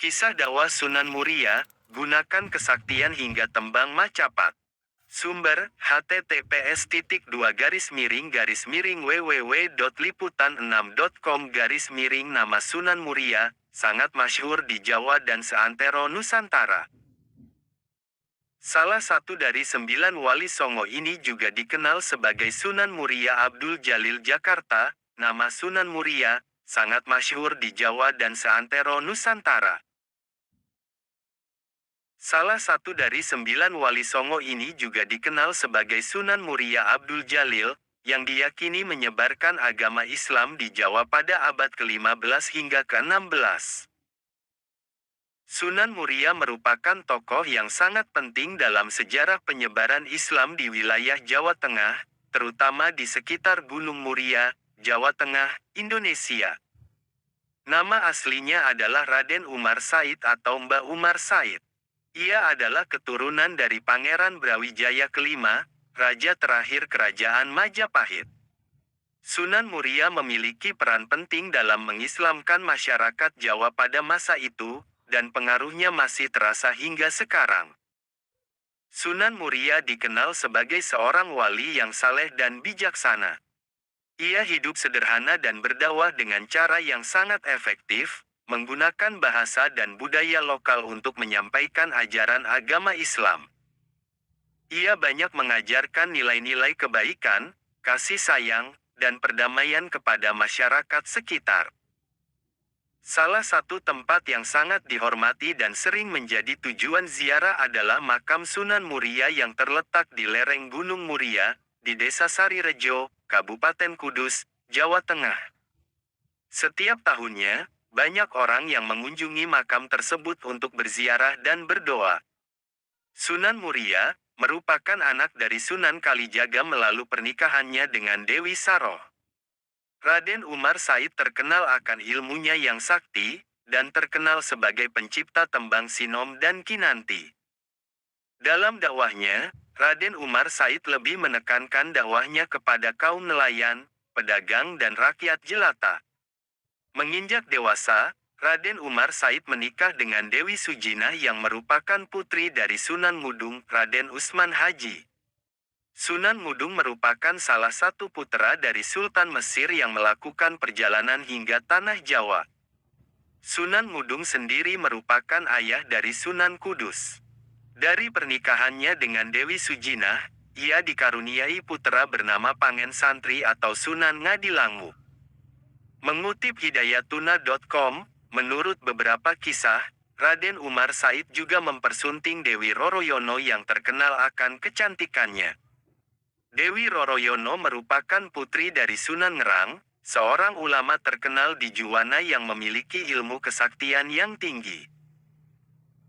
Kisah dakwah Sunan Muria, gunakan kesaktian hingga tembang Macapat. Sumber, https://www.liputan6.com/ Nama Sunan Muria, sangat masyhur di Jawa dan seantero Nusantara. Salah satu dari 9 wali Songo ini juga dikenal sebagai Sunan Muria Abdul Jalil Jakarta. Nama Sunan Muria, sangat masyhur di Jawa dan seantero Nusantara. Salah satu dari 9 wali Songo ini juga dikenal sebagai Sunan Muria Abdul Jalil, yang diyakini menyebarkan agama Islam di Jawa pada abad ke-15 hingga ke-16. Sunan Muria merupakan tokoh yang sangat penting dalam sejarah penyebaran Islam di wilayah Jawa Tengah, terutama di sekitar Gunung Muria, Jawa Tengah, Indonesia. Nama aslinya adalah Raden Umar Said atau Mbah Umar Said. Ia adalah keturunan dari Pangeran Brawijaya kelima, raja terakhir Kerajaan Majapahit. Sunan Muria memiliki peran penting dalam mengislamkan masyarakat Jawa pada masa itu, dan pengaruhnya masih terasa hingga sekarang. Sunan Muria dikenal sebagai seorang wali yang saleh dan bijaksana. Ia hidup sederhana dan berdakwah dengan cara yang sangat efektif, menggunakan bahasa dan budaya lokal untuk menyampaikan ajaran agama Islam. Ia banyak mengajarkan nilai-nilai kebaikan, kasih sayang, dan perdamaian kepada masyarakat sekitar. Salah satu tempat yang sangat dihormati dan sering menjadi tujuan ziarah adalah makam Sunan Muria yang terletak di lereng Gunung Muria, di Desa Sarirejo, Kabupaten Kudus, Jawa Tengah. Setiap tahunnya, banyak orang yang mengunjungi makam tersebut untuk berziarah dan berdoa. Sunan Muria merupakan anak dari Sunan Kalijaga melalui pernikahannya dengan Dewi Saroh. Raden Umar Said terkenal akan ilmunya yang sakti, dan terkenal sebagai pencipta tembang Sinom dan Kinanti. Dalam dakwahnya, Raden Umar Said lebih menekankan dakwahnya kepada kaum nelayan, pedagang dan rakyat jelata. Menginjak dewasa, Raden Umar Said menikah dengan Dewi Sujinah yang merupakan putri dari Sunan Mudung, Raden Usman Haji. Sunan Mudung merupakan salah satu putra dari Sultan Mesir yang melakukan perjalanan hingga Tanah Jawa. Sunan Mudung sendiri merupakan ayah dari Sunan Kudus. Dari pernikahannya dengan Dewi Sujinah, ia dikaruniai putra bernama Pangen Santri atau Sunan Ngadilangu. Mengutip hidayatuna.com, menurut beberapa kisah, Raden Umar Said juga mempersunting Dewi Roroyono yang terkenal akan kecantikannya. Dewi Roroyono merupakan putri dari Sunan Ngerang, seorang ulama terkenal di Juwana yang memiliki ilmu kesaktian yang tinggi,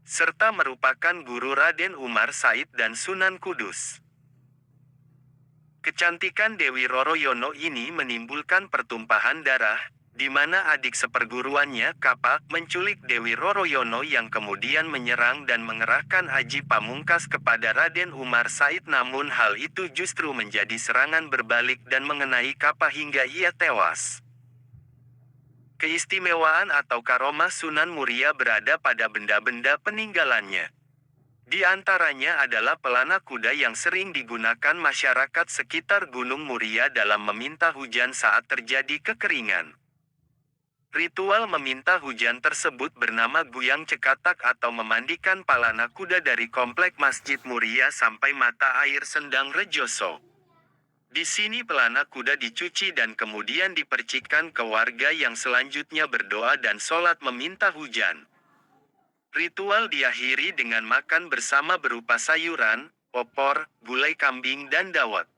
serta merupakan guru Raden Umar Said dan Sunan Kudus. Kecantikan Dewi Roroyono ini menimbulkan pertumpahan darah, di mana adik seperguruannya, Kapak, menculik Dewi Roroyono yang kemudian menyerang dan mengerahkan Aji Pamungkas kepada Raden Umar Said, namun hal itu justru menjadi serangan berbalik dan mengenai Kapak hingga ia tewas. Keistimewaan atau karomah Sunan Muria berada pada benda-benda peninggalannya. Di antaranya adalah pelana kuda yang sering digunakan masyarakat sekitar Gunung Muria dalam meminta hujan saat terjadi kekeringan. Ritual meminta hujan tersebut bernama Guyang Cekatak atau memandikan palana kuda dari komplek Masjid Muria sampai mata air Sendang Rejoso. Di sini pelana kuda dicuci dan kemudian dipercikan ke warga yang selanjutnya berdoa dan sholat meminta hujan. Ritual diakhiri dengan makan bersama berupa sayuran, opor, gulai kambing dan dawet.